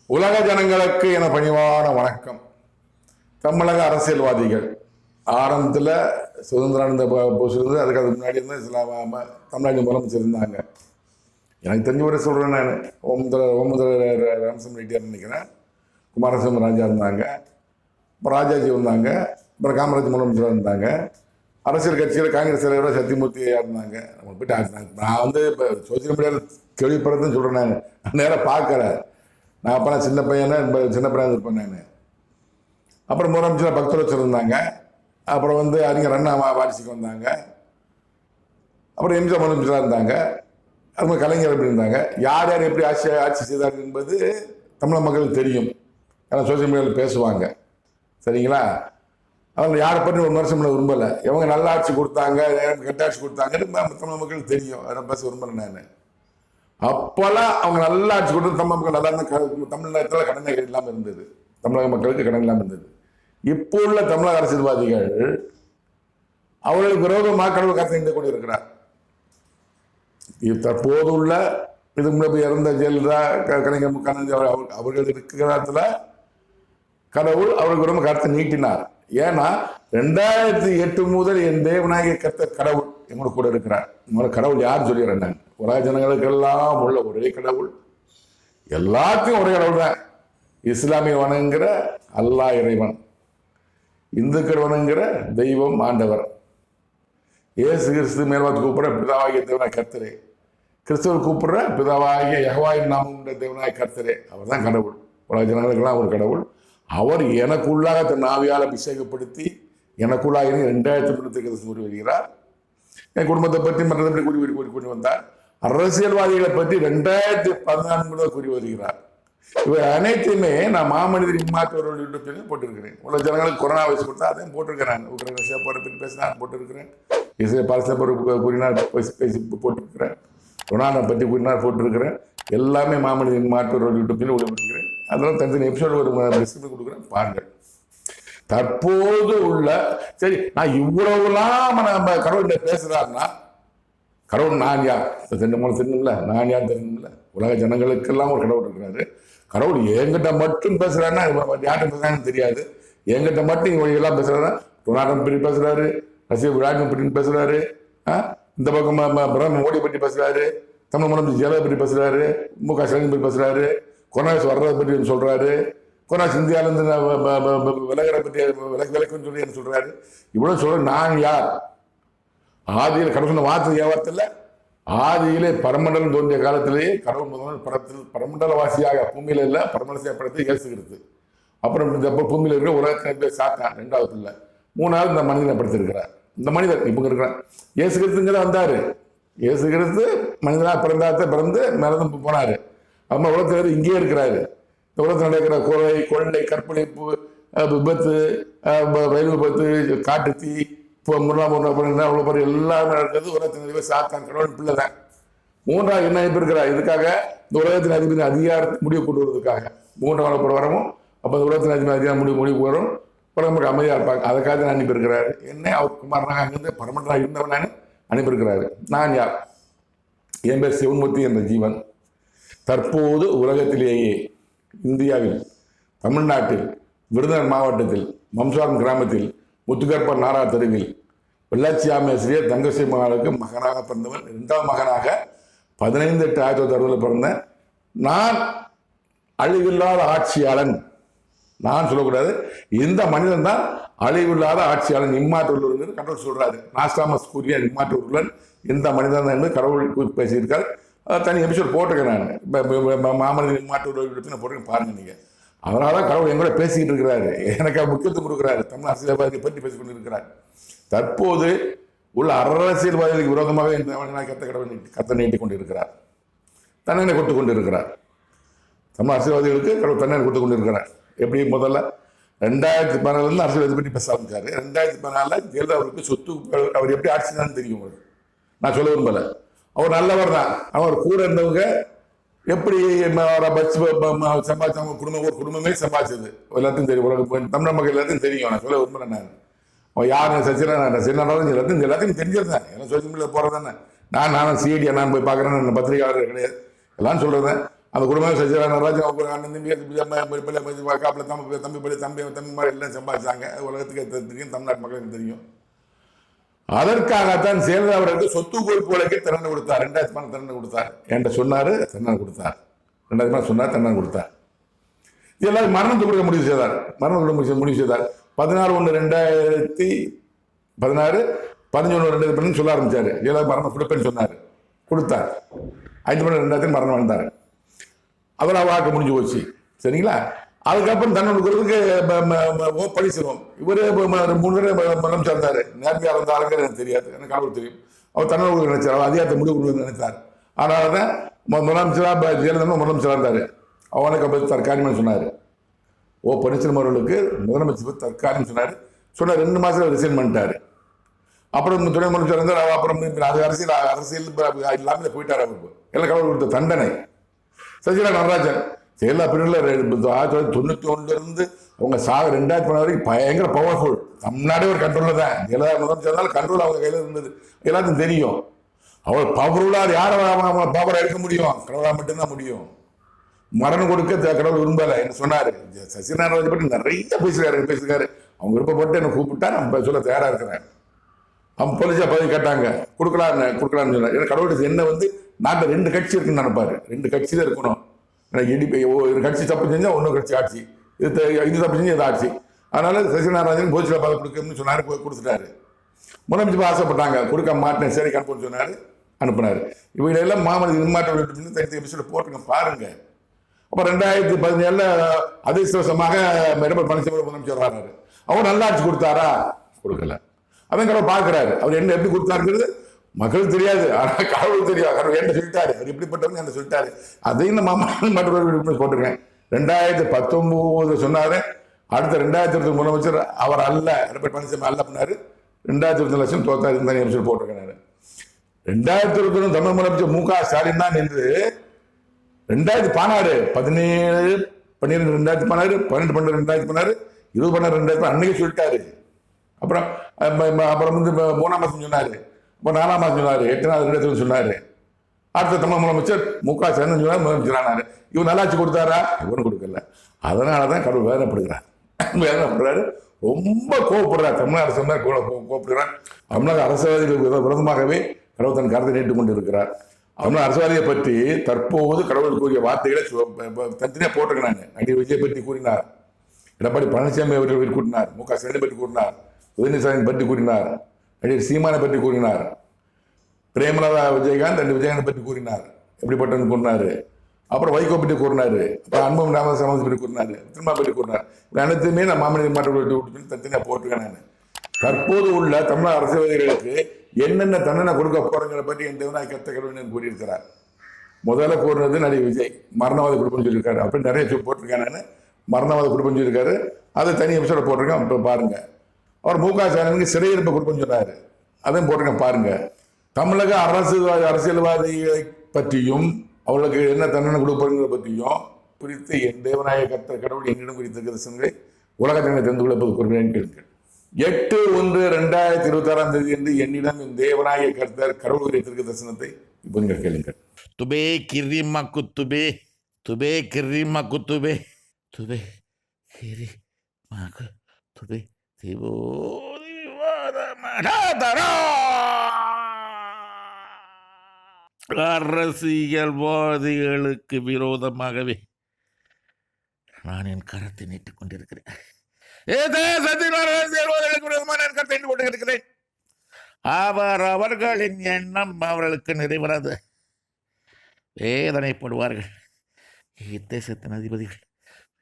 உலக ஜனங்களுக்கு என பணிவான வணக்கம். தமிழக அரசியல்வாதிகள் ஆரம்பத்தில் சுதந்திரானந்த போஸ் இருந்து அதுக்கு முன்னாடி இருந்து தமிழ்நாடு முதலமைச்சர் இருந்தாங்க. எனக்கு தெரிஞ்ச ஒரு சொல்கிறேன். நான் ஓமந்தர ராமசாமி ரெட்டியார் நினைக்கிறேன். குமாரசாமி ராஜா இருந்தாங்க, அப்புறம் ராஜாஜி வந்தாங்க, அப்புறம் காமராஜ் முதலமைச்சராக இருந்தாங்க. அரசியல் கட்சியில் காங்கிரஸ் தலைவராக சத்தியமூர்த்தியாக இருந்தாங்க. நம்ம போயிட்டு நான் வந்து இப்போ சோசியல் மீடியாவில் கேள்விப்படுறதுன்னு சொல்கிறேன். நான் நேராக பார்க்குறேன். நான் அப்போ சின்ன பையனை சின்ன பையன் இருப்பேன் நான். அப்புறம் முதலமைச்சர் பக்தர் இருந்தாங்க. அப்புறம் வந்து அறிஞர் அண்ணா வாரிசுக்கு வந்தாங்க. அப்புறம் எம்ஜிஆர் முதலமைச்சராக இருந்தாங்க. அது கலைஞர் எப்படி இருந்தாங்க, யார் யார் எப்படி ஆட்சி செய்தார் என்பது தமிழக மக்களுக்கு தெரியும். ஏன்னா சோசியல் மீடியாவில் பேசுவாங்க. சரிங்களா? அவங்க யாரை பற்றி ஒரு வருஷம் விரும்பலை. இவங்க நல்ல ஆட்சி கொடுத்தாங்க, கெட்ட ஆட்சி கொடுத்தாங்கன்னு தமிழக மக்களுக்கு தெரியும். அதை பேச விரும்பலை நான். அப்போல்லாம் அவங்க நல்லா ஆட்சி கொடுத்து தமிழ் மக்கள் நல்லா இருந்தால் தமிழ்நாட்டில் கடன் இல்லாமல் இருந்தது. தமிழக மக்களுக்கு கடன் இல்லாமல் இருந்தது. இப்போ உள்ள தமிழக அரசியல்வாதிகள் அவர்களுக்கு விரோதமாக கடவுள் காத்து கொண்டிருக்கிறார். தற்போது உள்ள இது முன்னாடி இறந்த ஜெயலலிதா, கலைஞர் கலைஞர் அவர்கள் இருக்கிற கடவுள் அவர்களுக்கு ரொம்ப கருத்தை நீட்டினார். ஏன்னா 2008 முதல் என் தேவநாயக கத்த கடவுள் எங்களோட கூட இருக்கிறார். உங்களோட கடவுள் யார் சொல்லிடுறேன் நான். உலக ஜனங்களுக்கெல்லாம் உள்ள ஒரே கடவுள், எல்லாத்தையும் ஒரே கடவுள் தான். இஸ்லாமிய வணங்குகிற அல்லாஹ் இறைவன், இந்துக்கள் வணங்குகிற தெய்வம் ஆண்டவர், இயேசு கிறிஸ்து மேல்வாத்து கூப்பிடுற பிதாவாகிய தேவனாய கர்த்தரே, கிறிஸ்துவர் கூப்பிடுற பிதாவாகிய யெகோவாவின் நாமம் தேவனாய கர்த்தரே. அவர் தான் கடவுள். உலக ஜனங்களுக்கெல்லாம் ஒரு கடவுள். அவர் எனக்குள்ளாக தன் ஆவியால் அபிஷேகப்படுத்தி எனக்குள்ளாக 2003 கூறி வருகிறார். என் குடும்பத்தை பற்றி மற்றதை பற்றி கூறி வந்தார். அரசியல்வாதிகளை பற்றி 2014 கூறி வருகிறார். இவை அனைத்தையுமே நான் மாமனிதர் இம்மாற்றவர்கள் யூடியூப் போட்டிருக்கிறேன். உலக ஜனங்களுக்கு கொரோனா வைரஸ் கொடுத்தா அதையும் போட்டிருக்கிறேன். உக்ரைன் ரஷ்யா போரை பற்றி பேசினார் போட்டிருக்கிறேன். இஸ்ரேல் பாலஸ்தீன போர் கூறினார் பேசி போட்டிருக்கிறேன். ரொனால்டோ பற்றி கூறினார் போட்டிருக்கிறேன். எல்லாமே மாமனிதர் இம்மாற்றவர்கள் யூடியூப்பில் ஒளிபரப்புகிறேன். அதெல்லாம் தனித்தனி எபிசோடு ஒரு டிஸ்கிரிப்ஷன் கொடுக்குறேன், பாருங்கள். தற்போது உள்ள சரி, நான் இவ்வளவுலாம் நம்ம கடவுள்கிட்ட பேசுறாருன்னா கடவுள் நான் யார் தெரியும்ல, நான் யார் தெரியும்ல. உலக ஜனங்களுக்கெல்லாம் ஒரு கடவுள் இருக்கிறாரு. கடவுள் என்கிட்ட மட்டும் பேசுறாருன்னா யார்கிட்ட பேசுறாங்கன்னு தெரியாது. என்கிட்ட மட்டும் எல்லாம் பேசுறாருன்னா ரொனால்டோ பற்றி பேசுறாரு, ரஷ்ய விளையாட்டு பற்றி பேசுறாரு, இந்த பக்கம் பிரதமர் மோடி பற்றி பேசுறாரு, தமிழ் முதலமைச்சர் ஜெயலலிதா பற்றி பேசுறாரு, மு க ஸ்டாலின் பற்றி பேசுறாரு, கொரோனா வர்றதை பற்றி சொல்றாரு, கொரோனா இந்தியாவிலிருந்து விலகிற பற்றி விலக்குன்னு சொல்லி என்ன சொல்றாரு. இவ்வளவு சொல்ற நான் யார்? ஆதியில் கடவுள் சொன்ன வார்த்தை ஆதியிலே பரமண்டலம் தோன்றிய காலத்திலேயே கடவுள் முதல் படத்தில் பரமண்டலவாசியாக பூமியில இல்ல பரமண்டல படத்தை இயேசுகிறது. அப்புறம் இந்த பூமியில இருக்கிற உலகத்தின சாத்தான் 2வது பிள்ளை, 3வது இந்த மனிதனை படுத்திருக்கிறார். இந்த மனிதர் இப்ப இருக்கிறார். இயேசு கிறிஸ்துங்கிற வந்தாரு. இயேசு கிறிஸ்து மனிதனாக பிறந்து மறந்து போனாரு. அம்மா உலகத்தில் இங்கேயே இருக்கிறாரு. இந்த உலகத்தில் நடக்கிற கொள்ளை, கற்பழிப்பு, விபத்து, ரயில் விபத்து, காட்டு தீ, முன்னாள் எல்லாமே நடக்கிறது உலகத்தின் சாத்தான் கடவுள் பிள்ளை தான். 3வது என்ன அனுப்பி இருக்கிறார்? இதுக்காக இந்த உலகத்தின் அதிபதியின் அதிகாரத்தை முடிவு கொண்டு வருவதற்காக 3வது வரவும். அப்போ இந்த உலகத்தின் அதிகாரம் முடிவு வரும், நமக்கு அமைதியாக இருப்பாங்க. அதுக்காக தான் அனுப்பியிருக்கிறாரு. என்ன அவர் குமாரனாக அங்கிருந்து பரமண்டலாக இருந்தவனான்னு அனுப்பியிருக்கிறாரு. நான் யார்? என் பேர் சிவன்மூர்த்தி என்ற ஜீவன். தற்போது உலகத்திலேயே இந்தியாவில் தமிழ்நாட்டில் விருதுநகர் மாவட்டத்தில் மம்சாரம் கிராமத்தில் முத்துக்கற்பர் நாரா தெருவில் வெள்ளாச்சியாமேஸ்வரியர் தங்கசி மகளுக்கு மகனாக பிறந்தவன். 2வது மகனாக 15/8/1960 பிறந்த நான் அழிவில்லாத ஆட்சியாளன். நான் சொல்லக்கூடாது, இந்த மனிதன் தான் அழிவில்லாத ஆட்சியாளன், இம்மாற்றூர் கடவுள் சொல்றாரு. நாஸ்டாமஸ் கூறிய இம்மாற்றூருடன் இந்த மனிதன் என்று கடவுள் பேசியிருக்கார். தனி எபிசோட் போட்டிருக்கேன் நான். மாமனிதன் இம்மாற்றூர் போட்டிருக்கேன், பாருங்க நீங்க. அதனால தான் கடவுள் எங்கூட பேசிக்கிட்டு இருக்கிறாரு. எனக்கு முக்கியத்துவம் கொடுக்குறாரு. தமிழ் அரசியல்வாதிகளை பற்றி பேசிக் கொண்டிருக்கிறார். தற்போது உள்ள அரசியல்வாதிகளுக்கு விரோதமாக இந்த கத்த நீட்டிக் கொண்டிருக்கிறார், தண்டனை கொடுத்து கொண்டிருக்கிறார். தமிழ் அரசியல்வாதிகளுக்கு கடவுள் தண்டனை கொடுத்து கொண்டிருக்கிறார். எப்படி? முதல்ல 2014 அரசியல்வாதி பற்றி பேச ஆரம்பிச்சாரு. 2014 ஜெயலலிதா அவருக்கு சொத்து அவர் எப்படி ஆட்சிதான் தெரியும். நான் சொல்ல விரும்பல. அவர் நல்லவர் தான். அவர் கூட இருந்தவங்க எப்படி சம்பாதிச்சாங்க, ஒரு குடும்பமே சம்பாதிச்சது எல்லாத்தையும் தெரியும். உலக தமிழ் மக்கள் எல்லாத்தையும் தெரியும். நான் சொல்ல விரும்பல. நான் அவன் யார் எல்லாத்தையும் தெரிஞ்சிருந்தேன். எல்லாம் சோசியல் மீடியா போறதானே. நானும் சிஐடி நான் போய் பார்க்குறேன், பத்திரிகையாளர் கிடையாது, எல்லாம் சொல்றேன். அந்த குடும்பம் சசிகலா நடராஜன் அவங்க அண்ணன் தம்பி காப்பில் தம்பி பள்ளி தம்பி மாதிரி எல்லாம் சம்பாதிச்சாங்க. உலகத்துக்கு தெரியும், தமிழ்நாட்டு மக்களுக்கு தெரியும். அதற்காகத்தான் ஜெயலலிதா அவர்களுக்கு சொத்து குவிப்புகளுக்கு தண்டனை கொடுத்தார். 2000 தண்டனை கொடுத்தார். என்கிட்ட சொன்னாரு, தண்டனை கொடுத்தார். 2000 சொன்னார், தண்டனை கொடுத்தார். இதெல்லாம் மரணத்தை கொடுக்க முடிவு செய்தார். மரணம் கொடுக்க முடிவு செய்தார். 16/1/2016 11/2 சொல்ல ஆரம்பிச்சாரு. ஜெயலலிதா மரணம் கொடுப்பேன்னு சொன்னார், கொடுத்தார். 5/2/2000 மரணம் வந்தார். அதெல்லாம் வாக்கு முடிஞ்சு போச்சு. சரிங்களா? அதுக்கப்புறம் தண்டனை கொடுக்கறதுக்கு பழிச்சிருவோம். இவரு 3 தடவை மரணம் சேர்ந்தாரு. நேர்மையா இருந்த ஆளுங்க எனக்கு தெரியாது, எனக்கு கடவுள் தெரியும். அவர் தண்டனை கொடுக்க நினைச்சார், அவர் அதிகாரத்தை முடிவு கொடுக்க நினைத்தார். அதனால தான் முதலமைச்சரா ஜெயலலிதா முதலமைச்சராக இருந்தாரு. அவனுக்கு அப்போ தற்காலிகமாக சொன்னார். பன்னீர்செல்வம் அவர்களுக்கு முதலமைச்சர் தற்காலிகம் சொன்னார். 2 மாதம் ரிசைன் பண்ணிட்டாரு. அப்புறம் துணை முதலமைச்சர் இருந்தார். அப்புறம் அரசியல் இல்லாமல் போயிட்டார். அவருக்கு எல்லாம் கடவுள் கொடுத்த தண்டனை. சசிகலா நடராஜன் ஜெயலலிதா பிரிவில் 1991 அவங்க 2000 வரைக்கும் பயங்கர பவர்ஃபுல். தமிழ்நாடே ஒரு கண்ட்ரோலில் தான். ஜெயலலிதா முதலமைச்சர் கண்ட்ரோல் அவங்க கையில் இருந்தது, எல்லாத்தையும் தெரியும். அவர் பவர்ஃபுல்லாக யாரை பவரை எடுக்க முடியும்? கடவுளாக மட்டும்தான் முடியும். மரணம் கொடுக்க கடவுள் விரும்பலை என்ன சொன்னார். சசிகலா நடராஜன் பற்றி நிறைய பேசியிருக்காரு. அவங்க விருப்பப்பட்டு என்னை கூப்பிட்டா நம்ம சொல்ல தயாராக இருக்கிறேன். அவங்க போலீஸா பதவி கேட்டாங்க, கொடுக்கலான்னு சொன்னார். ஏன்னா கடவுளுக்கு என்ன நாட்டில் 2 கட்சி இருக்குன்னு நினைப்பாரு. 2 கட்சி தான் இருக்கணும். ஒரு கட்சி தப்பு செஞ்சா இன்னொரு கட்சி ஆட்சி, இது தப்பு செஞ்சு இது ஆட்சி. அதனால சசிகலா நடராஜன் போலீஸ்ல பதவி கொடுக்கணும்னு சொன்னாரு, கொடுத்துட்டாரு. முதலமைச்சர் ஆசைப்பட்டாங்க, கொடுக்க மாட்டேன், சரி அனுப்புன்னு சொன்னாரு, அனுப்புனாரு. இவங்க எல்லாம் மாமனித நிர்மாற்றம் எபிசோட போட்டுங்க பாருங்க. அப்ப 2017 அதிர்ஷ்டவசமாக எடப்பாடி பழனிசாமி முதலமைச்சர் வர்றாரு. அவர் நல்லாட்சி கொடுத்தாரா? கொடுக்கல. அதான் கடவுள் பார்க்கிறாரு. அவர் என்ன எப்படி கொடுத்தாருங்கிறது மக்களுக்கு தெரியாது, ஆனா கடவுளுக்கு தெரியும். கடவுள் என்ன சொல்லிட்டாரு, அவர் எப்படிப்பட்டவங்க என்ன சொல்லிட்டாரு. அதையும் நம்ம மற்றவர்கள் போட்டிருக்கேன். 2019 சொன்னாரு. அடுத்த 2020 முதலமைச்சர் அவர் அல்ல, எடப்பாடி பழனிசாமி அல்ல பண்ணாரு. 2020 லட்சம் தோத்தாரு எபிசோட் போட்டிருக்கேன். 2020 தமிழ் முதலமைச்சர் மு க ஸ்டாலின் தான் என்று 2016 17/12/2016 12/12/2016 20/12/2016 அன்னைக்கு சொல்லிட்டாரு. அப்புறம் 3ஆம் மாசம் சொன்னாரு, 4ஆம் மாசம் சொன்னாரு, 8வது சொன்னாரு. அடுத்த தமிழ் முதலமைச்சர் மு க ஸ்டாலின் சொன்னார், முதலமைச்சர் ஆனாரு. இவர் நல்லாட்சி கொடுத்தாரா? இவரும் கொடுக்கல. அதனாலதான் கடவுள் வேதனைப்படுறாரு, ரொம்ப கோவப்படுறார். தமிழக அரசு கோவப்படுகிறார். தமிழக அரசியல்வாதிகள் விரோதமாகவே கடவுள் தன் கருத்தை நீட்டுக் கொண்டு இருக்கிறார். தமிழக அரசியல்வாதியை பற்றி தற்போது கடவுள் கூறிய வார்த்தைகளை தனித்தனியா போட்டிருக்கிறாங்க. நடிகர் விஜய் பற்றி கூறினார், எடப்பாடி பழனிசாமி அவர்கள் கூறினார், மு க ஸ்டாலின் பற்றி கூறினார், உதயநிதி பற்றி கூறினார், நடிகர் சீமானை பற்றி கூறினார், பிரேமலதா விஜயகாந்த் விஜயகாந்த் பற்றி கூறினார், எப்படிப்பட்டவன் கூறினாரு. அப்புறம் வைகோ பற்றி கூறினாரு, அப்புறம் அன்பும் ராமதாஸ் பற்றி கூறினாரு, திரும்ப பற்றி கூறினார். அனைத்துமே நான் மாமனித மாற்றம் தனித்தனியா போட்டிருக்கேன். நான் தற்போது உள்ள தமிழக அரசியல்வாதிகளுக்கு என்னென்ன தண்டனை கொடுக்க போறங்கிற பற்றி என் தேவனாய் கத்த கடவுள் கூறியிருக்கிறார். முதல்ல கூறினது நடிகர் விஜய் மரணவாத குடும்பம் சொல்லியிருக்காரு. அப்படி நிறைய போட்டிருக்கேன். நான் மரணவாத குடும்பம் சொல்லியிருக்காரு, அதை தனி எபிசோட போட்டிருக்கேன். இப்போ பாருங்க. அவர் மு க ஸ்டாலினுக்கு சிறையிருப்பு குடும்பம் சொன்னாரு, அதையும் போட்டிருக்கேன் பாருங்க. தமிழக அரசியல்வாதிகளை பற்றியும் அவர்களுக்கு என்ன தண்டனை கொடுப்பதுங்கிற பற்றியும் குறித்து என் தேவநாய கத்த கடவுள் என்னிடம் குறித்த தரிசனங்களை உலக ஜனங்களை தெரிந்து கொள்ள குறிப்பிட கேளுங்கள். 8/1/2026 என்று என்னிடம் என் தேவநாய கர்த்தர் கடவுள் குறித்திருக்க தரிசனத்தை இப்போ நீங்கள் கேளுங்கள். துபே கிரிமா குத்துபே, துபே கிரிமா குத்துபே, துபே கிரிமா குத்துபே அரசியல்வாதிகளுக்கு விரோதமாகவே நான் என் கரத்தை நீட்டிக் கொண்டிருக்கிறேன். அவர்களின் எண்ணம் அவர்களுக்கு நிறைவராது. வேதனைப்படுவார்கள். இத்தேசத்தின் அதிபதிகள்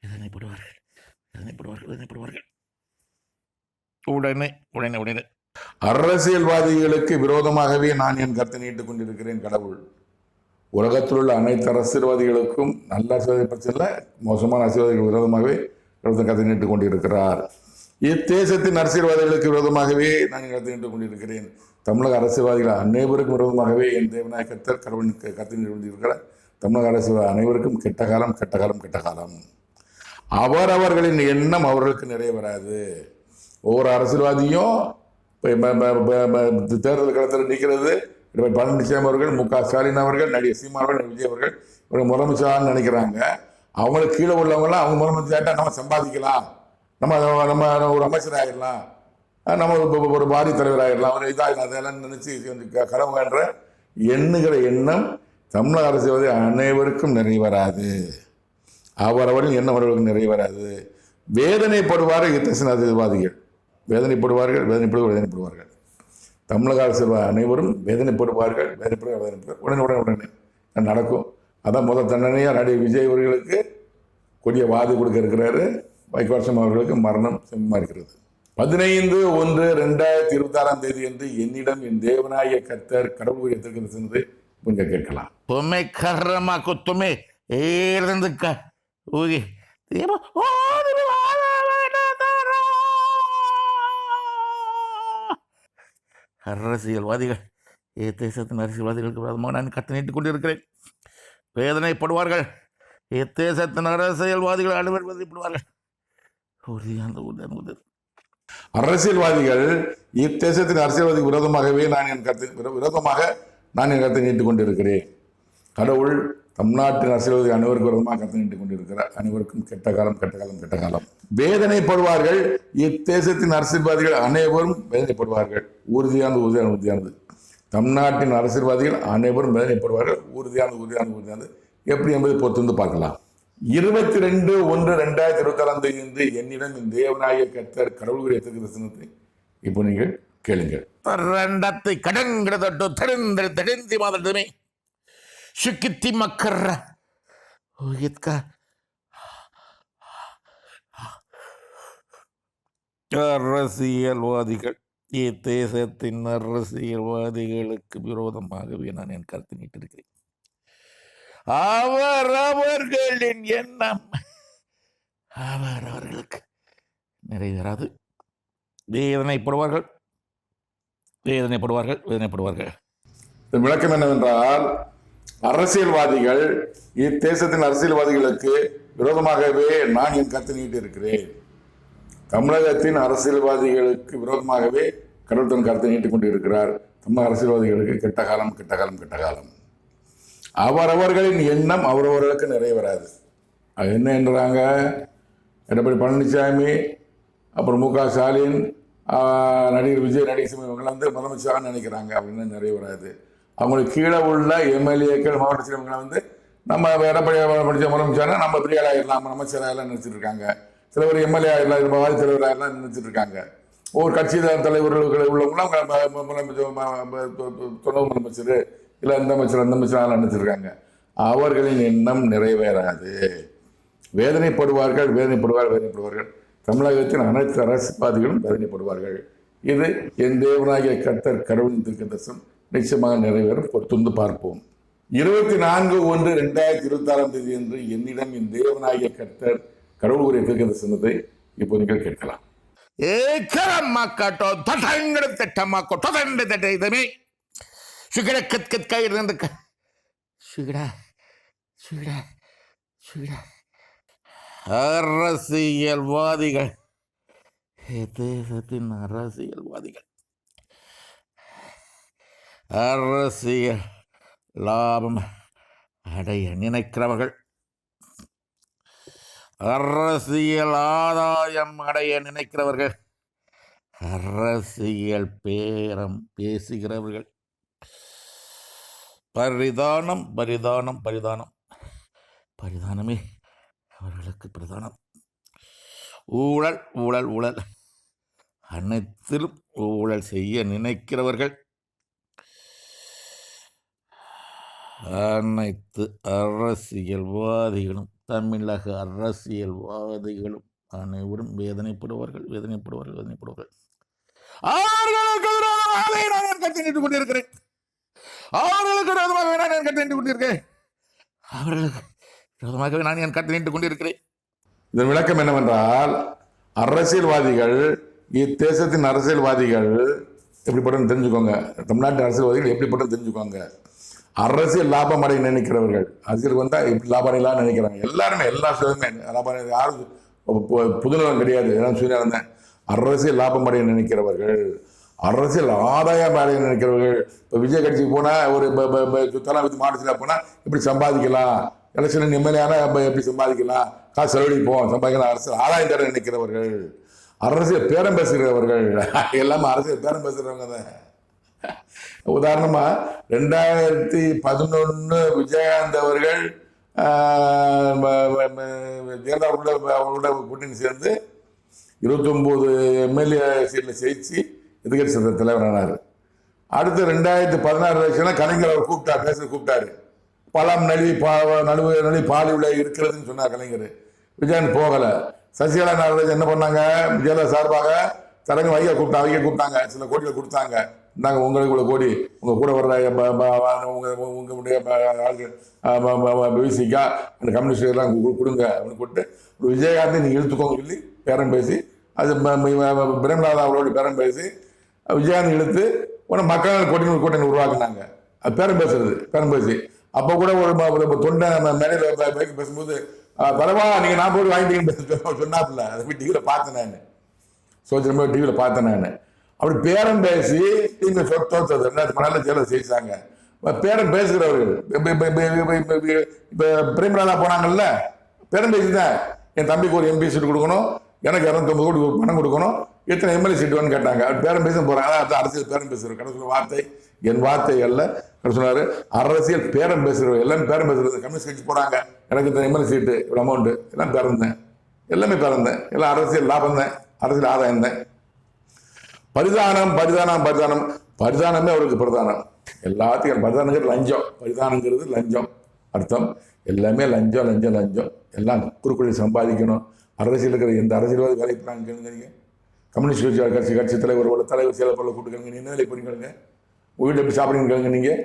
வேதனைப்படுவார்கள். உடனே அரசியல்வாதிகளுக்கு விரோதமாகவே நான் என் கருத்தை நீட்டுக் கொண்டிருக்கிறேன். கடவுள் உலகத்தில் உள்ள அனைத்து அரசியல்வாதிகளுக்கும் நல்ல அரசியல்வாதி பிரச்சனை, மோசமான அரசியல்வாதிகள் விரோதமாகவே கருத்தை நீட்டுக் கொண்டிருக்கிறார். இத்தேசத்தின் அரசியல்வாதிகளுக்கு விரோதமாகவே நான் கருத்தை நீட்டுக் கொண்டிருக்கிறேன். தமிழக அரசியல்வாதிகள் அனைவருக்கும் விரோதமாகவே என் தேவநாய கர்த்தர் கடவுளுக்கு கருத்தை நீட்டுக் கொண்டிருக்கிறார். தமிழக அரசியல் அனைவருக்கும் கெட்ட காலம். அவரவர்களின் எண்ணம் அவர்களுக்கு நிறைவேறாது. ஒவ்வொரு அரசியல்வாதியும் தேர்தல் களத்தில் நிற்கிறது. பழனிசாமி அவர்கள், மு க ஸ்டாலின் அவர்கள், நடிகர் சீமான் அவர்கள், விஜய் அவர்கள் ஒரு முதலமைச்சரான்னு நினைக்கிறாங்க. அவங்களுக்கு கீழே உள்ளவங்களாம் அவங்க முதலமைச்சராட்டா நம்ம சம்பாதிக்கலாம், நம்ம நம்ம ஒரு அமைச்சர் ஆகிடலாம், நம்ம ஒரு பாடி தலைவர் ஆகிடலாம், ஒரு இதாக அதெல்லாம் நினைச்சு கனவு காண்ற எண்ணுகிற எண்ணம் தமிழக அரசியல்வாதி அனைவருக்கும் நிறைவேறாது. அவரவரின் எண்ணம் அவர்களுக்கு நிறைவேறாது. வேதனைப்படுவார்கள் இத்தனை அரசியல்வாதிகள், வேதனைப்படுவார்கள். தமிழக அரசியல்வாதி அனைவரும் வேதனைப்படுவார்கள். உடனே நடக்கும். அதான் முதல் தண்டனையாக நடிகர் விஜய் அவர்களுக்கு கொடிய வாதி கொடுக்க இருக்கிறாரு. வைகோசம் அவர்களுக்கு மரணம் செம்மா இருக்கிறது. 15/1/2026 என்று என்னிடம் என் தேவனாய கர்த்தர் கடவுள் எத்திருக்கிறது கொஞ்சம் கேட்கலாம். तुम्हें कर्रमा को तुम्हें ஏறந்துக்க ஊகி அரசியல்வாதிகள் தேசத்தின் அரசியல்வாதிகளுக்கு விரோதமாக நான் கத்து நீட்டிக் கொண்டிருக்கிறேன். வேதனைப்படுவார்கள். தேசத்தின் அரசியல்வாதிகள் அலுவல் வேதனைப்படுவார்கள். அரசியல்வாதிகள் இத்தேசத்தின் அரசியல்வாதிக்கு விரோதமாகவே நான் என் கருத்தை நீட்டிக் கொண்டிருக்கிறேன். கடவுள் தமிழ்நாட்டின் அரசியல்வாதி அனைவருக்கும் விரோதமாக கருத்தை நீட்டிக் கொண்டிருக்கிறார். அனைவருக்கும் கெட்ட காலம். வேதனைப்படுவார்கள். இத்தேசத்தின் அரசியல்வாதிகள் அனைவரும் வேதனைப்படுவார்கள். உறுதியானது. தமிழ்நாட்டின் அரசியல்வாதிகள் அனைவரும் வேதனைப்படுவார்கள். உறுதியானது. எப்படி என்பதை பொறுத்து பார்க்கலாம். 22/1/2026 என்று என்னிடம் இந்த தேவனாய கர்த்தர் கடவுள் எத்திருக்கிற இப்போ நீங்கள் கேளுங்கள். ரெண்டத்தை கடன்கிறதோ தெரிந்து மாதிரிமே சுக்கித்தி மக்கற அரசியல்வாதிகள் தேசத்தின் அரசியல்வாதிகளுக்கு விரோதமாகவே நான் என் கருத்து நீட்டிருக்கிறேன். அவர்களின் எண்ணம் அவர்களுக்கு நிறைவேறாது. வேதனைப்படுவார்கள். விளக்கம் என்னவென்றால், அரசியல்வாதிகள் இத்தேசத்தின் அரசியல்வாதிகளுக்கு விரோதமாகவே நான் என் கருத்து நீட்டி இருக்கிறேன். தமிழகத்தின் அரசியல்வாதிகளுக்கு விரோதமாகவே கடவுள் தன் கருத்தை நீட்டிக் கொண்டு இருக்கிறார். தமிழக அரசியல்வாதிகளுக்கு கெட்ட காலம். அவரவர்களின் எண்ணம் அவரவர்களுக்கு நிறைவேறாது. அது என்ன என்றாங்க? எடப்பாடி பழனிசாமி, அப்புறம் மு க ஸ்டாலின், நடிகர் விஜய், நடிகர் இவங்களாம் முதலமைச்சராக நினைக்கிறாங்க. அப்படின்னு நிறைவேறாது. அவங்களுக்கு கீழே உள்ள எம்எல்ஏக்கள், மாவட்ட செயலர்களை நம்ம எடப்பாடி படித்த முதலமைச்சராக நம்ம பெரிய ஆளாயிடலாம், அமைச்சராகலாம் நினைச்சிட்டு இருக்காங்க. சில பேர் எம்எல்ஏ ஆகிடலாம், வாதி தலைவராகலாம் நினைச்சிட்டு இருக்காங்க. ஒவ்வொரு கட்சி தலைவர்கள் உள்ளவங்களாம் துணை முதலமைச்சர் இல்லை அந்த அமைச்சர் நினைச்சிருக்காங்க. அவர்களின் எண்ணம் நிறைவேறாது. வேதனைப்படுவார்கள். தமிழகத்தின் அனைத்து அரசியல்வாதிகளும் வேதனைப்படுவார்கள். இது என் தேவனாகிய கர்த்தர் கடவுளின் தீர்க்கதரிசனம் நிச்சயமாக நிறைவேறும். பொறுத்து பார்ப்போம். 24/1/2026 என்று என்னிடம் என் தேவனாகிய கர்த்தர் கடவுள் உரிய தீர்க்கதரிசனத்தை இப்போ நீங்கள் கேட்கலாம். அரசியல்வாதிகள் தேசத்தின் அரசியல்வாதிகள் அரசியல் லாபம் அடைய நினைக்கிறவர்கள், அரசியல் ஆதாயம் அடைய நினைக்கிறவர்கள், அரசியல் பேரம் பேசுகிறவர்கள், பரிதானமே அவர்களுக்கு பிரதானம். ஊழல் அனைத்திலும் ஊழல் செய்ய நினைக்கிறவர்கள், அனைத்து அரசியல்வாதிகளும், தமிழக அரசியல்வாதிகளும் அனைவரும் வேதனைப்படுவார்கள். அவர்களுக்கு விரோதமாக நான் கத்தி நின்று கொண்டிருக்கிறேன். இதன் விளக்கம் என்னவென்றால், அரசியல்வாதிகள் இத்தேசத்தின் அரசியல்வாதிகள் எப்படிப்பட்ட தெரிஞ்சுக்கோங்க. தமிழ்நாட்டு அரசியல்வாதிகள் எப்படிப்பட்ட தெரிஞ்சுக்கோங்க. அரசியல் லாபம் அடைய நினைக்கிறவர்கள், அரசியல் வந்தால் எப்படி லாபம் அடையலாம் நினைக்கிறாங்க. எல்லாருமே எல்லா சுயமே லாபம் யாரும் புதுநலம் கிடையாது. எல்லாம் சுயநலம். அரசியல் லாபம் அடைய நினைக்கிறவர்கள், அரசியல் ஆதாயம் அடைய நினைக்கிறவர்கள். இப்போ விஜய் கட்சிக்கு போனால் ஒரு தலை மாவட்டத்தில் போனால் இப்படி சம்பாதிக்கலாம், எலெக்ஷன் எம்எல்ஏனா எப்படி சம்பாதிக்கலாம், காசு செலவழிப்போம், சம்பாதிக்கலாம், அரசு ஆதாயம் தர நினைக்கிறவர்கள், அரசியல் பேரம் பேசுகிறவர்கள், எல்லாமே அரசியல் பேரம் பேசுகிறவங்க தான். உதாரணமா 2011 விஜயகாந்த் அவர்கள் அவரோட கூட்டணி சேர்ந்து 29 எம்எல்ஏ சீட்டில் ஜெயிச்சு எதிர்கட்சி தலைவரானார். அடுத்து 2016 எலெக்ஷன்ல கலைஞர் அவர் கூப்பிட்டாரு. பழம் நழுவி பாலி உள்ள இருக்கிறதுன்னு சொன்னார் கலைஞர். விஜயகாந்த் போகல. சசிகலா நாகராஜ் என்ன பண்ணாங்க, விஜயலா சார்பாக தலைமை வைக்க கூப்பிட்டாங்க, சில கோடிகளை கொடுத்தாங்க. நாங்கள் உங்களுக்கு இவ்வளோ கோடி, உங்கள் கூட வர்ற உங்களுடைய பிசிக்கா அந்த கம்யூனிஸ்ட் எல்லாம் கொடுங்க அப்படின்னு கொடுத்து விஜயகாந்தை நீங்கள் இழுத்துக்கோங்க சொல்லி பேரம் பேசி, அது பிரேமலாதா அவரோட பேரம் பேசி விஜயகாந்த் இழுத்து உடனே மக்கள் கூட்டணி உருவாக்குனாங்க. அது பேரம் பேசி அப்போ கூட ஒரு தொண்டை மேடையில் பைக் பேசும்போது பரவாயில்ல நீங்கள் நான் போய் வாங்கிட்டீங்கன்னு சொன்னாப்புல. அதை போய் டிவியில் பார்த்தேன், நான் சோசியல் மீடியா டிவியில் பார்த்தேன். நான் அப்படி பேரம் பேசி நீங்கள் தோற்றது 2014 ஜெயில ஜெயிச்சாங்க. பேரம் பேசுகிறவர்கள் இப்போ பிரேமலாதா போனாங்கல்ல, பேரம் பேசி தான் என் தம்பிக்கு ஒரு எம்பி சீட்டு கொடுக்கணும், எனக்கு 250 கோடி பணம் கொடுக்கணும், எத்தனை எம்எல்ஏ சீட்டு வேணும்னு கேட்டாங்க. அவர் பேரம் பேச போறாங்க. அதான் அரசியல் பேரம் பேசுகிறவர். கடைசி வார்த்தை என் வார்த்தை அல்ல. சொன்னாரு அரசியல் பேரம் பேசுகிறவர் எல்லாமே பேரம் பேசுறது. கம்யூனிஸ்ட் கட்சி போறாங்க, எனக்கு இந்த எம்எல்ஏ சீட்டு இவ்வளோ அமௌண்ட் எல்லாம் பேரந்தேன், எல்லாமே பேரந்தேன், எல்லாம் அரசியல் லாபம் தான், அரசியல் ஆதாயம் தான். பரிதானமே அவருக்கு பிரதானம். எல்லாத்துக்கும் பரிதானங்கிறது லஞ்சம். பரிதானங்கிறது லஞ்சம் அர்த்தம். எல்லாமே லஞ்சம். எல்லாம் குறுக்குழி சம்பாதிக்கணும். அரசியல் இருக்கிற எந்த அரசியல்வாதி வேலைக்கு போனாங்க, கம்யூனிஸ்ட் கட்சி தலைவர் செயலர் பொருளை கூப்பிட்டுக்கங்க, என்ன வேலை போறீங்க, உங்கள் வீட்டில் எப்படி சாப்பிடுங்க, நீங்கள்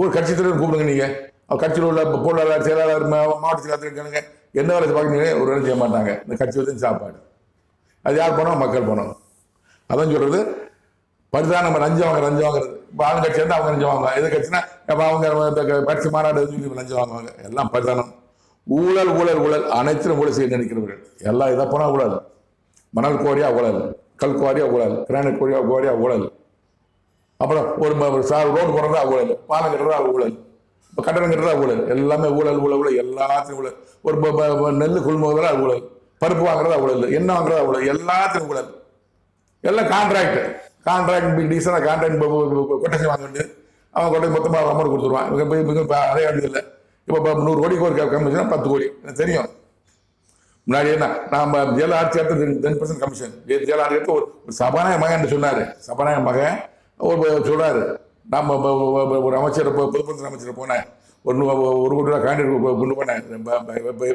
ஒரு கட்சி தலைவர் கூப்பிடுங்க, நீங்கள் கட்சியில் உள்ள பொருளாளர் செயலாளர் மாவட்ட செயலாளர் என்ன வேலை பார்க்குறீங்க, ஒரு வேலை செய்ய மாட்டாங்க. இந்த கட்சி வந்து சாப்பாடு, அது யார் போனோம், மக்கள் போனோம். அதான் சொல்றது பரிதானம். லஞ்சம் வாங்குறது. இப்போ ஆளுங்கட்சி வந்து அவங்க லஞ்சம் வாங்குவாங்க, எது கட்சினா அவங்க கட்சி மாநாடு லஞ்சம் வாங்குவாங்க. எல்லாம் பரிதானம். ஊழல் அனைத்திலும் ஊழல் செய்ய நினைக்கிறவர்கள் எல்லாம் இதை போனால் ஊழல். மணல் கோரியா ஊழல், கல் கோரியா ஊழல், கிரானைட் கோரியா ஊழல், அப்புறம் ஒரு ரோடு போடுறதா ஊழல், பாலம் கட்டுறதா ஊழல், இப்போ கட்டணம் கட்டுறதா ஊழல், எல்லாமே ஊழல். எல்லாத்தையும் ஊழல். ஒரு நெல் கொள்முதலா ஊழல், பருப்பு வாங்குறதா ஊழல், என்ன வாங்குறதா ஊழல், எல்லாத்தையும் ஊழல். எல்லாம் கான்ட்ராக்ட் டீசனாக கான்ட்ராக்ட் கொட்டேஷன் வாங்கிட்டு அவன் கொட்டை மொத்தமாக அமௌண்ட் கொடுத்துருவான். இவங்க அதே இல்லை. இப்போ 100 கோடிக்கு ஒரு கமிஷன் 10 கோடி எனக்கு தெரியும். முன்னாடி என்ன நம்ம ஜெயல ஆட்சி எடுத்து 10% கமிஷன். ஜெயல ஆட்சி எடுத்து ஒரு சபாநாயக மகன் சொன்னாரு. சபாநாயக மகன் சொல்றாரு, நம்ம ஒரு அமைச்சர் பொதுப்பணித்துறை அமைச்சர் போனேன், 1 கோடி ரூபா கான்ட்ராக்ட் கொண்டு போனேன்.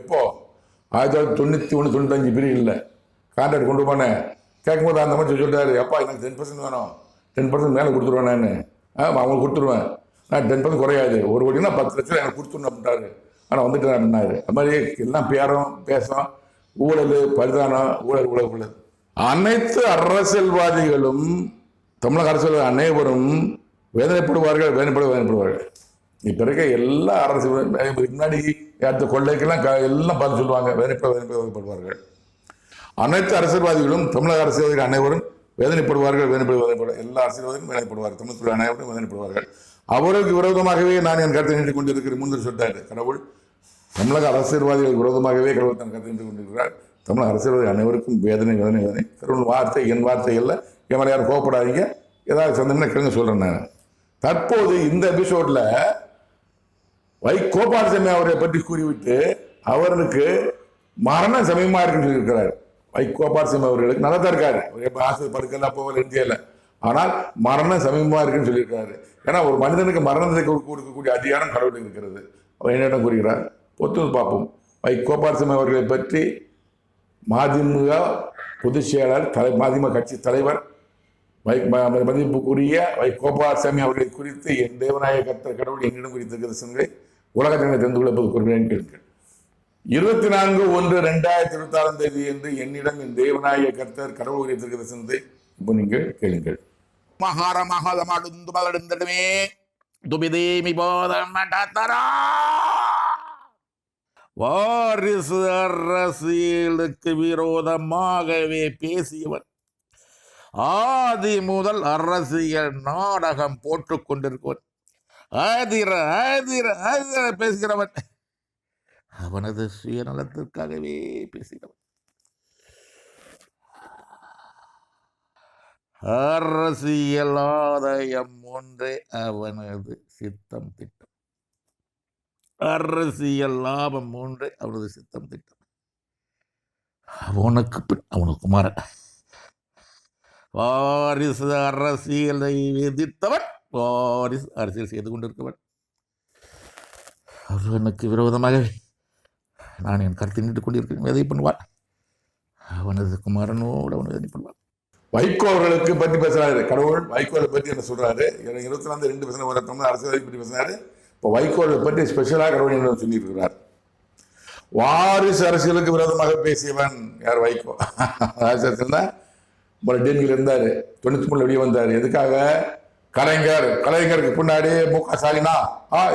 இப்போ 1991 95 பீரியட்ல கான்ட்ராக்ட் கொண்டு போனேன். கேட்கும்போது அந்த அமைச்சர் சொல்றாரு, அப்பா எனக்கு 10% வேணும், 10% மேலே கொடுத்துருவேன், நான் அவங்களுக்கு கொடுத்துருவேன், நான் 10% குறையாது, 1 கோடினா 10 லட்சம் எனக்கு கொடுத்துடணும் அப்படின்ட்டாரு. ஆனால் வந்துட்டு அப்படின்னாரு. அது மாதிரி எல்லாம் பேசும் ஊழல், பரிதானம், ஊழல். அனைத்து அரசியல்வாதிகளும் தமிழக அரசியல் அனைவரும் வேதனைப்படுவார்கள். இப்போ இருக்க எல்லா அரசியல் முன்னாடி அடுத்த கொள்ளைக்கெல்லாம் எல்லாம் பார்த்து சொல்லுவாங்க, வேதனைப்படுவார்கள். அனைத்து அரசியல்வாதிகளும் தமிழக அரசியல்வாதிகள் அனைவரும் வேதனைப்படுவார்கள். எல்லா அரசியல்வாதிகளும் வேதனைப்படுவார்கள். தமிழக அனைவரும் வேதனைப்படுவார்கள். அவருக்கு விரோதமாகவே நான் என் கருத்தை நீட்டிக் கொண்டிருக்கிறேன். முன்னர் சொல்லிட்டாரு கடவுள். தமிழக அரசியல்வாதிகள் விரோதமாகவே கடவுள் தன் கருத்தை நீட்டிக் கொண்டிருக்கிறார். தமிழக அரசியல்வாதிகள் அனைவருக்கும் வேதனை. கடவுள் வார்த்தை என் வார்த்தை அல்ல. என் யாரும் கோவப்படாதீங்க, ஏதாவது சொந்தம்னா கேளுங்க, சொல்றேன் நான். தற்போது இந்த எபிசோட்ல கோபாலசாமி அவரை பற்றி கூறிவிட்டு அவர்களுக்கு மரண சமயமா இருக்குன்னு சொல்லியிருக்கிறார். கோபாலசாமி அவர்களுக்கு நல்லா தான் இருக்காரு, ஆசிரியர் படுக்கலாம் போகல இந்தியாவில், ஆனால் மரண சமயமா இருக்குன்னு சொல்லியிருக்காரு. ஏன்னா ஒரு மனிதனுக்கு மரணத்தை கொடுக்கக்கூடிய அதிகாரம் கடவுளுக்கு இருக்கிறது. அவர் என்னிடம் கூறுகிறார், பொறுத்து பார்ப்போம். கோபாலசாமி அவர்களை பற்றி மதிமுக பொதுச் செயலாளர், மதிமுக கட்சி தலைவர், மதிப்புக்குரிய கோபாலசாமி அவர்களை குறித்து என் தேவநாயக கர்த்தர் கடவுள் என்னிடம் குறித்திருக்கிற உலக ஜனங்களை தெரிந்து கொள்ள குறிப்பிடுகிறேன் கேளுங்கள். 24/1/2026 என்று என்னிடம் என் தேவநாயக கர்த்தர் கடவுள் குறித்திருக்கிற சிந்தை இப்போ நீங்கள் கேளுங்கள். வாரிசு அரசியலுக்கு விரோதமாகவே பேசியவர், ஆதி முதல் அரசியல் நாடகம் போட்டுக் கொண்டிருக்கிறவர், ஆதிர ஆதிர ஆதிர பேசுகிறவன் அவனது சுயநலத்திற்காகவே பேசுகிறவன். அரசியல் ஆதாயம் ஒன்றே அவனது சித்தம் திட்டம். அரசியல் லாபம் ஒன்றே அவனது சித்தம் திட்டம். அவனுக்கு பின் அவனுக்கு குமாரன் வாரிசு அரசியலை எதிர்த்தவன், வாரிசு அரசியல் செய்து கொண்டிருக்கவன். அவனுக்கு விரோதமாக நான் என் கருத்தை நீட்டுக் கொண்டிருக்கிறேன். எதை பண்ணுவான்? அவனது குமாரனோடு அவன் எதை பண்ணுவான்? வைகோ அவர்களுக்கு பற்றி பேசுறாரு கடவுள். வைகோவை பற்றி என்ன சொல்றாரு? 24 2 பேசின அரசியலை பற்றி பேசினாரு. இப்போ வைகோவை பற்றி ஸ்பெஷலாக கடவுள் என்ன சொல்லியிருக்கிறார்? வாரிசு அரசியலுக்கு விரோதமாக பேசியவன் யார்? வைகோ. அரசியல்னா டெல்லியில் இருந்தார், 93 வெளியே வந்தார். எதுக்காக? கலைஞருக்கு பின்னாடி முக ஸ்டாலினா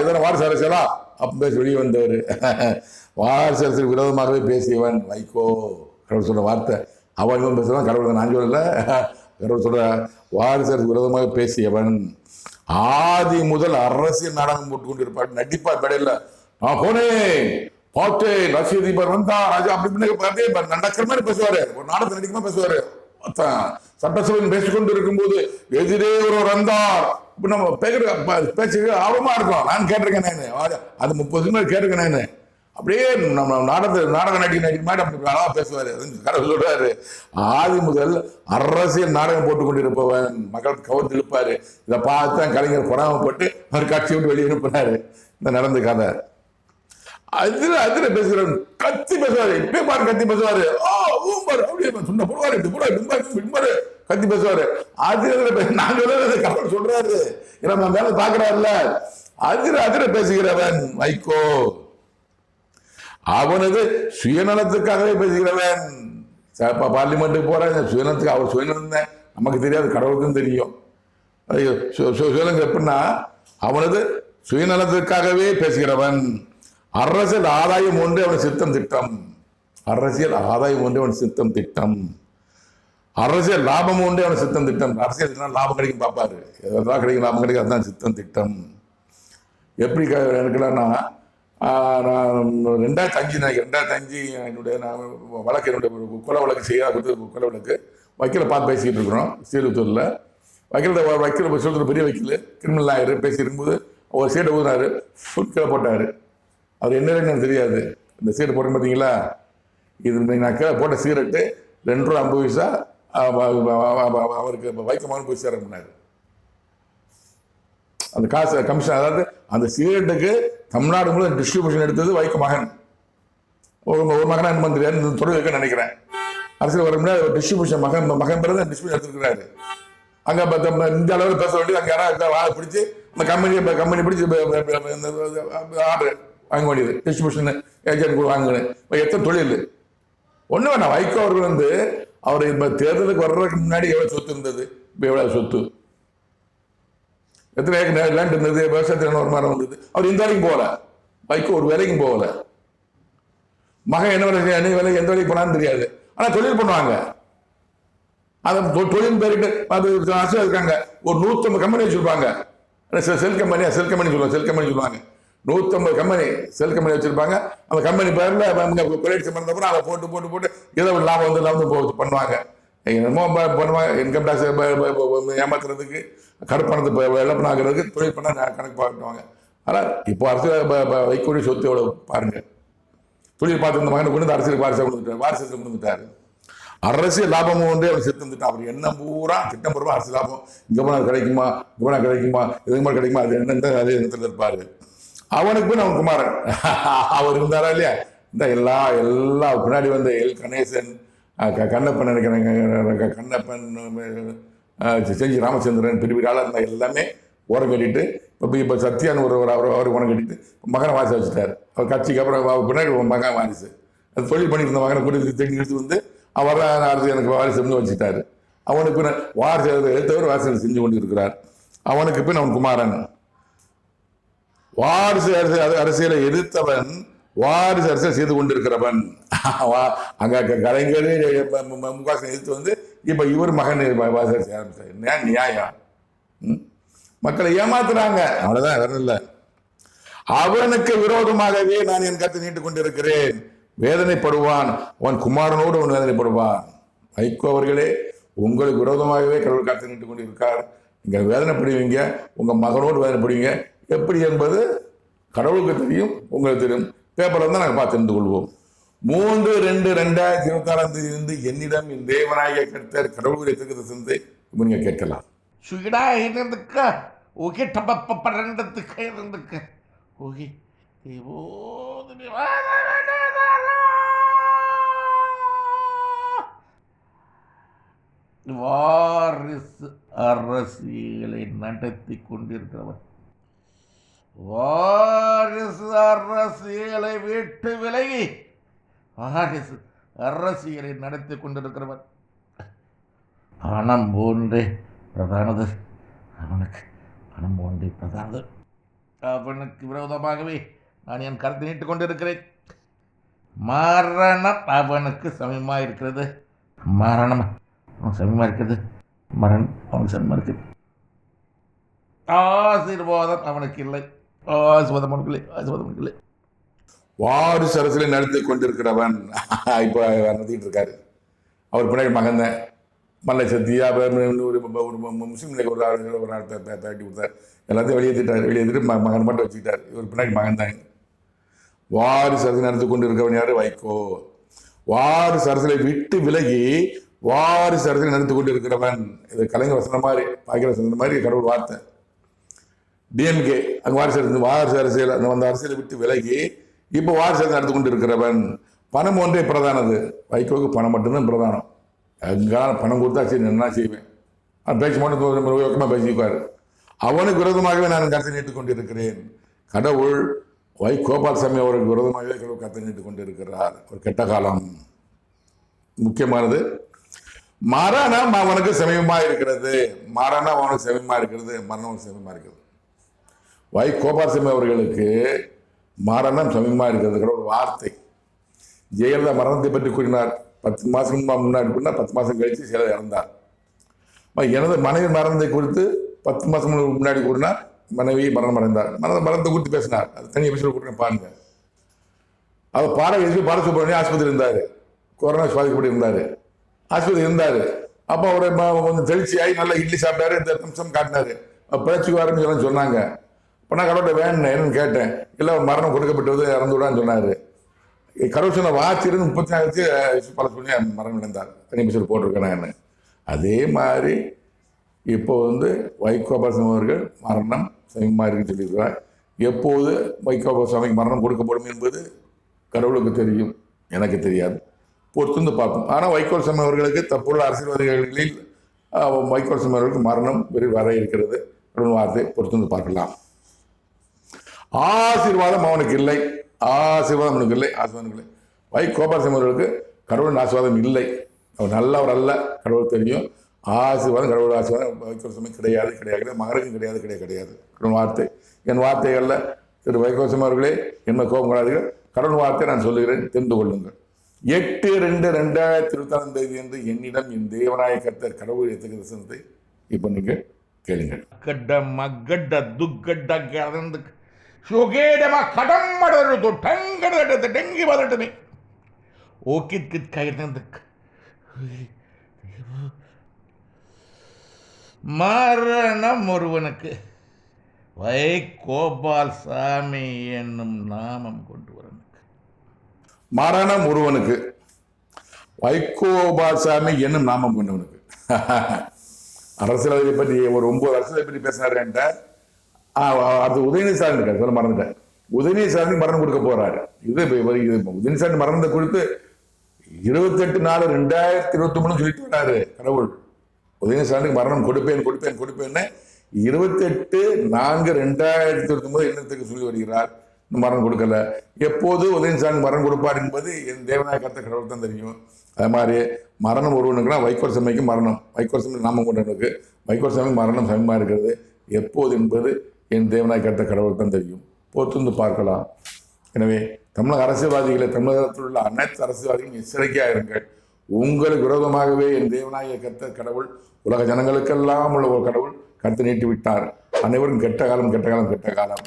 இதெல்லாம் வாரிசு அரசியலா அப்ப பேசி வெளியே வந்தவர். வாரிசு அரசியலுக்கு விரோதமாகவே பேசியவன் வைகோ. கடவுள் சொல்ற வார்த்தை. அவன் பேசுறான், கடவுள் நான் சொல்லல. கடவுள் சொல்ற வாரிசு அரசுக்கு விரோதமாக பேசியவன் ஆதி முதல் அரசியல் நாடகம் போட்டு கொண்டிருப்பார். நடிப்பார் கடையில். நான் போனேன், பார்த்தேன், லட்சதீபர் வந்தா ராஜா அப்படி நடக்கிற மாதிரி பேசுவாரு. ஒரு நாடகத்தை நடிக்கமா பேசுவாரு. சட்டசபையில் பேசிக்கொண்டு இருக்கும்போது எதிரே ஒருவர் வந்தார். நம்ம பேச்சு ஆர்வமா இருக்கும். நான் கேட்டிருக்கேன். நான் அது 30 சினிமா கேட்டிருக்கேன். நான் அப்படியே நம்ம நாடக நடிக்க மாதிரி அப்படி அழகா பேசுவாரு. கடவுள் சொல்றாரு, ஆதி முதல் அரசியல் நாடகம் போட்டுக் கொண்டிருப்பவன் மக்கள் கவர்ந்து இழுப்பாரு. இதை பார்த்து கலைஞர் பொறாமப்பட்டு அவர் கட்சி விட்டு வெளியே அனுப்பினாரு. இந்த நடந்த கதை. அதுல பேசுறவன் கத்தி பேசுவாரு. இப்ப பாரு கத்தி பேசுவாரு. சொன்ன போடுவாரு கத்தி பேசுவாரு. அது நான் சொல்றது கடவுள் சொல்றாரு. நம்ம மேல பாக்குறாருல. அதுல பேசுகிறவன் வைகோ. அவனது சுயநலத்துக்காகவே பேசுகிறவன். பார்லிமெண்ட்டுக்கு போறேன் சுயநலத்துக்கு. அவர் சுயநலம் நமக்கு தெரியாது, கடவுளுக்கும் தெரியும். சுயநலம் எப்படின்னா அவனது சுயநலத்துக்காகவே பேசுகிறவன். அரசியல் ஆதாயம் ஒன்று அவன் சித்தம் திட்டம். அரசியல் ஆதாயம் ஒன்று அவன் சித்தம் திட்டம். அரசியல் லாபம் ஒன்றே அவன் சித்தம் திட்டம். அரசியல் லாபம் கிடைக்கும் பார்ப்பாரு. எதாவது கிடைக்கும், லாபம் கிடைக்கும், அதுதான் சித்தம் திட்டம். எப்படி எடுக்கலாம்னா, நான் 2005 என்னுடைய வழக்கு, என்னுடைய கொலை வழக்கு செய்ய கொலை வழக்கு வக்கீலை பார்த்து பேசிக்கிட்டு இருக்கிறோம் ஸ்ரீவில்லிபுத்தூரில். வக்கீல் சொல்கிற பெரிய வக்கீல் கிரிமினல் லாயர் பேசி இருக்கும்போது ஒரு சீட்டை ஊதினாரு. ஃபுல் கீழே போட்டார். அவர் என்ன தெரியாது. இந்த சீட்டை போட்டு பார்த்தீங்களா, இது நான் கீழே போட்ட சீரட்டு ₹2.50 அவருக்கு வைக்க மகன் போய் சேரமுன்னாரு. அந்த காசு கமிஷன், அதாவது அந்த சீரட்டுக்கு தமிழ்நாடு முழுவதும் டிஸ்ட்ரிபியூஷன் எடுத்தது வைக்க மகன். ஒரு மகனா என்ன தெரியாது, தொடர்பு வைக்க நினைக்கிறேன். அரசியல் வர முடியாது. டிஸ்ட்ரிபியூஷன் மகன் பிறகு டிஸ்ட்ரிபியூஷன் எடுத்துருக்கிறாரு. அங்கே இந்த அளவில் பேச வேண்டியது அங்கே யாராவது வாழை பிடிச்சி அந்த கம்பெனி பிடிச்சி ஆர்டர் வாங்க வேண்டியது. டிஸ்ட்ரிபியூஷன் ஏஜென்ட் வாங்கினேன். எத்தனை தொழில் ஒன்று வேணாம். வைகோ அவர்கள் அவர் இப்போ தேர்தலுக்கு வர்றதுக்கு முன்னாடி எவ்வளோ சொத்து இருந்தது, இப்போ எவ்வளோ சொத்து, எத்தனை ஏக்கர் லேண்ட் இருந்தது, விவசாயத்தில் வருமானம் வந்தது. அவர் இந்த வேலைக்கும் போகல. வைகோ ஒரு வேலைக்கும் போகல. மகன் என்ன வேலை செய்ய, என்ன வேலை, எந்த வேலைக்கு போனான்னு தெரியாது. ஆனால் தொழில் பண்ணுவாங்க. அதை தொழில் பேருக்கு அது இருக்காங்க. ஒரு 150 கம்பெனி வச்சிருப்பாங்க. செல் கம்பெனி சொல்லுவாங்க. 150 கம்பெனி செல் கம்பெனி வச்சிருப்பாங்க. அந்த கம்பெனி பேரில் கொலையடிச்சு பண்ணப்பறம் அதை போட்டு ஏதோ ஒரு லாபம் வந்து பண்ணுவாங்க. என்னமோ பண்ணுவாங்க. இன்கம் டாக்ஸ் ஏமாத்துறதுக்கு, கடுப்பணத்தை வெள்ளப்பணம் ஆகிறதுக்கு தொழில் பண்ண கணக்கு பார்த்துவாங்க. ஆனால் இப்போ அரசியல் வைக்கோடைய சொத்து எவ்வளோ பாருங்க. தொழில் பார்த்து இந்த மகனை கொண்டு அரசியல் வாரிசு கொடுத்துட்டாரு. அரசியல் லாபமும் வந்து அவர் சித்தம் திட்டம். அவர் என்ன பூரா திட்டம் பூரா அரசியல் லாபம். இங்கே போனால் கிடைக்குமா, இதுக்கு மாதிரி கிடைக்குமா, அது என்ன அதே எண்ணத்தில் இருப்பாரு. அவனுக்கு போய் அவன் குமாரன் அவர் இருந்தாரா இல்லையா, இந்த எல்லா பின்னாடி வந்த எல் கணேசன், கண்ணப்பன் நினைக்கிறேன், கண்ணப்பன், செஞ்சி ராமச்சந்திரன், பெரிய ஆளாக இருந்தால் எல்லாமே ஓரம் கட்டிட்டு இப்போ சத்யான்னு அவர் ஓரம் கட்டிட்டு மகனை வாரிசு வச்சுட்டார். அவர் கட்சிக்கு அப்புறம் அவர் பின்னாடி மகன் வாரிசு. அது தொழில் பண்ணிட்டு இருந்த மகனை கூட்டி தேடி எடுத்து வந்து அவர் அடுத்து எனக்கு வாரிசு வந்து வச்சுட்டாரு. அவனுக்கு பின் வாரிசு எழுத்தவர் வாரிசு செஞ்சு கொண்டு இருக்கிறார். அவனுக்கு பின் அவன் குமாரன். வாரிசு அரசியலை எதிர்த்தவன் வாரிசு அரசியல் செய்து கொண்டிருக்கிறவன். அங்க கலைஞர் முகாசன் எதிர்த்து வந்து இப்ப இவர் மகன் வாரிசு அரசியல் ஆரம்பிச்சார். நியாயம். மக்களை ஏமாத்துறாங்க, அவ்வளவுதான், வேற இல்லை. அவனுக்கு விரோதமாகவே நான் என் கருத்தை நீட்டுக் கொண்டிருக்கிறேன். வேதனைப்படுவான், அவன் குமாரனோடு அவன் வேதனைப்படுவான். வைகோ அவர்களே, உங்களுக்கு விரோதமாகவே கடவுள் கருத்தை நீட்டுக் கொண்டிருக்கார். நீங்கள் வேதனைப்படுவீங்க, உங்க மகனோடு வேதனைப்படுவீங்க. எப்படி என்பது கடவுளுக்கு தெரியும், உங்களுக்கு தெரியும். பேப்பர்ல தான் நாங்கள் பார்த்து தெரிந்து கொள்வோம். 3/2/2024 என்னிடம் என் தேவனாகிய கர்த்தர் கடவுளுடைய தீர்க்கதரிசனத்தை நீங்க கேட்கலாம். சுகிடா இருந்துக்க ஓகே டப்பப்பரண்டத்துக்கு இருந்துக்க ஓகே வாரிசு அரசியலை நடத்தி கொண்டிருக்கிறவன், வாரிசு அரசியலை விட்டு விலகி வாரிசு அரசியலை நடத்தி கொண்டிருக்கிறவன், பணம் ஒன்றே பிரதானது, அவனுக்கு பணம் ஒன்றே பிரதானது, அவனுக்கு விரோதமாகவே நான் என் கருத்தை நீட்டுக் கொண்டிருக்கிறேன். மரணம் அவனுக்கு சமயமாக இருக்கிறது, மரணம் அவன் சமயமாக இருக்கிறது, மரணம் அவனுக்கு சமயமாக இருக்கிறது. ஆசீர்வாதம் அவனுக்கு இல்லை, ஆசீர்வாதம் அவனுக்கு இல்லை, ஆசீர்வாதம் அவனுக்கு இல்லை. வாரிசு அரசியலை நடத்தி கொண்டிருக்கிறவன் இப்போ நடத்திட்டு இருக்காரு. அவர் பின்னாடி மகன் தான் மல்லை சத்தியா, ஒரு முஸ்லீம் ஒரு பேட்டி கொடுத்தார், எல்லாத்தையும் வெளியேற்றிட்டு மகன் மட்டும் வச்சுக்கிட்டார். இவர் பின்னாடி மகன் தான். வாரிசு அரசியல் நடத்தி கொண்டு இருக்கவன் யாரு? வைகோ. வாரிசு அரசியலை விட்டு விலகி வாரிசு அரசியல் நடத்தி கொண்டு இருக்கிறவன். இது கலைஞர் வசன மாதிரி, பாக்கிற வசன மாதிரி கடவுள் வார்த்தை. டிஎம்கே அங்கே வாரிசு அரசியல் அந்த அரசியலை விட்டு விலகி இப்போ வாரிசு அரசியல் நடத்தி கொண்டு இருக்கிறவன். பணம் ஒன்றே பிரதானது. வைகோவுக்கு பணம் மட்டும்தான் பிரதானம். எங்கால பணம் கொடுத்தா சரி என்ன செய்வேன், பேச்சு மட்டும் யோகமாக பேசிக்குவார். அவனுக்கு விரோதமாகவே நான் கருத்தை நீட்டுக் கொண்டிருக்கிறேன். கடவுள் கோபால்சாமி அவருக்கு விரோதமாகவே கடவுள் கருத்தை நீட்டுக் கொண்டிருக்கிறார். ஒரு கெட்ட காலம் முக்கியமானது. மரணம் அவனுக்கு சமீபமாக இருக்கிறது, மரணம் அவனுக்கு சமீபமாக இருக்கிறது, மரணம் சமீபமாக இருக்கிறது. கோபால்சாமி அவர்களுக்கு மரணம் சமீபமாக இருக்கிறது. கடவுள் வார்த்தை. ஜெயலலிதா மரணத்தை பற்றி கூறினார். 10 மாதம் முன்னாடி கூட 10 மாதம் கழித்து ஜெயலலிதா இறந்தார். எனது மனைவி மரணத்தை குறித்து 10 மாதம் முன்னாடி கூறினா மனைவி மரணம் அடைந்தார். மரணத்தை குறித்து பேசினார். அது தனி எபிசோடு கொடுக்குறேன் பாருங்க. அவர் பாலசுப்ரமணியம் ஆஸ்பத்திரி இருந்தார், கொரோனா பாதிக்கப்பட்டு இருந்தார், ஆஸ்பத்திரி இருந்தார். அப்போ அவரை கொஞ்சம் தெளிச்சியாகி நல்லா இட்லி சாப்பிட்டாரு, இந்த நிமிஷம் காட்டினாரு, பிழைச்சிக்குவாருன்னு சொன்னாங்க. இப்போ நான் கடவுளை வேணும் என்னன்னு கேட்டேன். இல்லை மரணம் கொடுக்கப்பட்டது, இறந்து விடான்னு சொன்னார். கடவுள் சொன்ன வாட்சிருந்து 34 பாலசுப்ரமணியம் மரணம் அடைந்தார். தனி எபிசோடு போட்டிருக்கேன் நான். அதே மாதிரி இப்போ கோபால்சாமி அவர்கள் மரணம் சமீபமாக இருக்குன்னு சொல்லியிருக்கிறார். எப்போது கோபால்சாமிக்கு மரணம் கொடுக்கப்படும் என்பது கடவுளுக்கு தெரியும், எனக்கு தெரியாது. பொறுத்து பார்க்கும். ஆனால் கோபால்சாமி அவர்களுக்கு தற்போது அரசியல்வாதிகளில் கோபால்சாமி அவர்களுக்கு மரணம் வர இருக்கிறது. கடவுள் வார்த்தை பொறுத்து பார்க்கலாம். ஆசீர்வாதம் அவனுக்கு இல்லை, ஆசீர்வாதம் அவனுக்கு இல்லை, ஆசீர்வாதம் இல்லை. கோபால்சாமி அவர்களுக்கு கடவுளின் ஆசீர்வாதம் இல்லை. அவர் நல்லவர் அல்ல, கடவுள் தெரியும். ஆசீர்வாதம் கடவுள் ஆசீர்வாதம் கோபால்சாமி கிடையாது, கிடையாது. மகனுக்கும் கிடையாது, கிடையாது. கடவுள் வார்த்தை. என் வார்த்தைகளில் திரு கோபால்சாமி அவர்களே என்ன கோபம் கொள்ளாதீர்கள். கடவுள் வார்த்தை நான் சொல்லுகிறேன், தெரிந்து கொள்ளுங்கள். 8/2/2024 என்று என்னிடம் என் தேவனாய கர்த்தர் கடவுள் தரிசனத்தை இப்போ நீங்க கேளுங்கள். மரணம் ஒருவனுக்கு கோபால்சாமி என்னும் நாமம் கொண்டு வரனுக்கு. மரணம் ஒருவனுக்கு கோபால்சாமி என்னும் நாமம் கொண்டவனுக்கு. அரசியலை பற்றி ஒரு 9 அரசியலை பற்றி பேசினார். அது உதயநிதி ஸ்டாலின் இருக்காரு, சொல்ல மறந்துட்டேன். உதயநிதி ஸ்டாலின் மரணம் கொடுக்க போறாரு. உதயநிதி ஸ்டாலின் மரணத்தை குறித்து 28/4/2023 சொல்லிட்டு வராரு கடவுள். உதயநிதி ஸ்டாலினுக்கு மரணம் கொடுப்பேன்னு 28/4/2023 எண்ணத்துக்கு சொல்லி வருகிறார். மரணம் கொடுக்கல. எப்போது உதயநிதி ஸ்டாலின் மரணம் கொடுப்பார் என்பது என் தேவனாய கர்த்தர் கடவுள் தான் தெரியும். அது மாதிரி மரணம் ஒருவனுக்குனா கோபால்சாமிக்கு மரணம், கோபால்சாமி நாமம் கொண்டவனுக்கு கோபால்சாமி மரணம் சமயமாக இருக்கிறது. எப்போது என்பது என் தேவனாய் கர்த்தர் கடவுள் தான் தெரியும். பொறுத்து பார்க்கலாம். எனவே தமிழக அரசியல்வாதிகளை, தமிழகத்தில் உள்ள அனைத்து அரசியல்வாதிகளும் எச்சரிக்கையாக இருங்கள். உங்களுக்கு விரோதமாகவே என் தேவனாய கர்த்தர் கடவுள், உலக ஜனங்களுக்கெல்லாம் உள்ள ஒரு கடவுள் கருத்து நீட்டி விட்டார். அனைவரும் கெட்ட காலம் கெட்ட காலம் கெட்ட காலம்.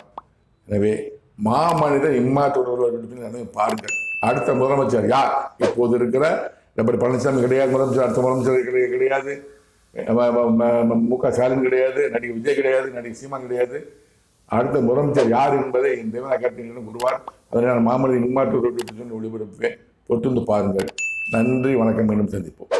எனவே மாமனிதர் இம்மாற்றோடு பாருங்கள். அடுத்த முதலமைச்சர் யார்? இப்போது இருக்கிற எடப்பாடி பழனிசாமி கிடையாது முதலமைச்சர். அடுத்த முதலமைச்சர் கிடையாது. மு.க. ஸ்டாலின் கிடையாது. நடிகர் விஜய் கிடையாது. நடிகர் சீமான் கிடையாது. அடுத்த முதலமைச்சர் யார் என்பதை என் தேவனா கேட்டீங்களும் கூறுவார். அதனால் மாமனிதர் இம்மாற்றோடு சொல்லி ஒளிபரப்பேன். பொறுத்து பாருங்கள். நன்றி, வணக்கம். மீண்டும் சந்திப்போம்.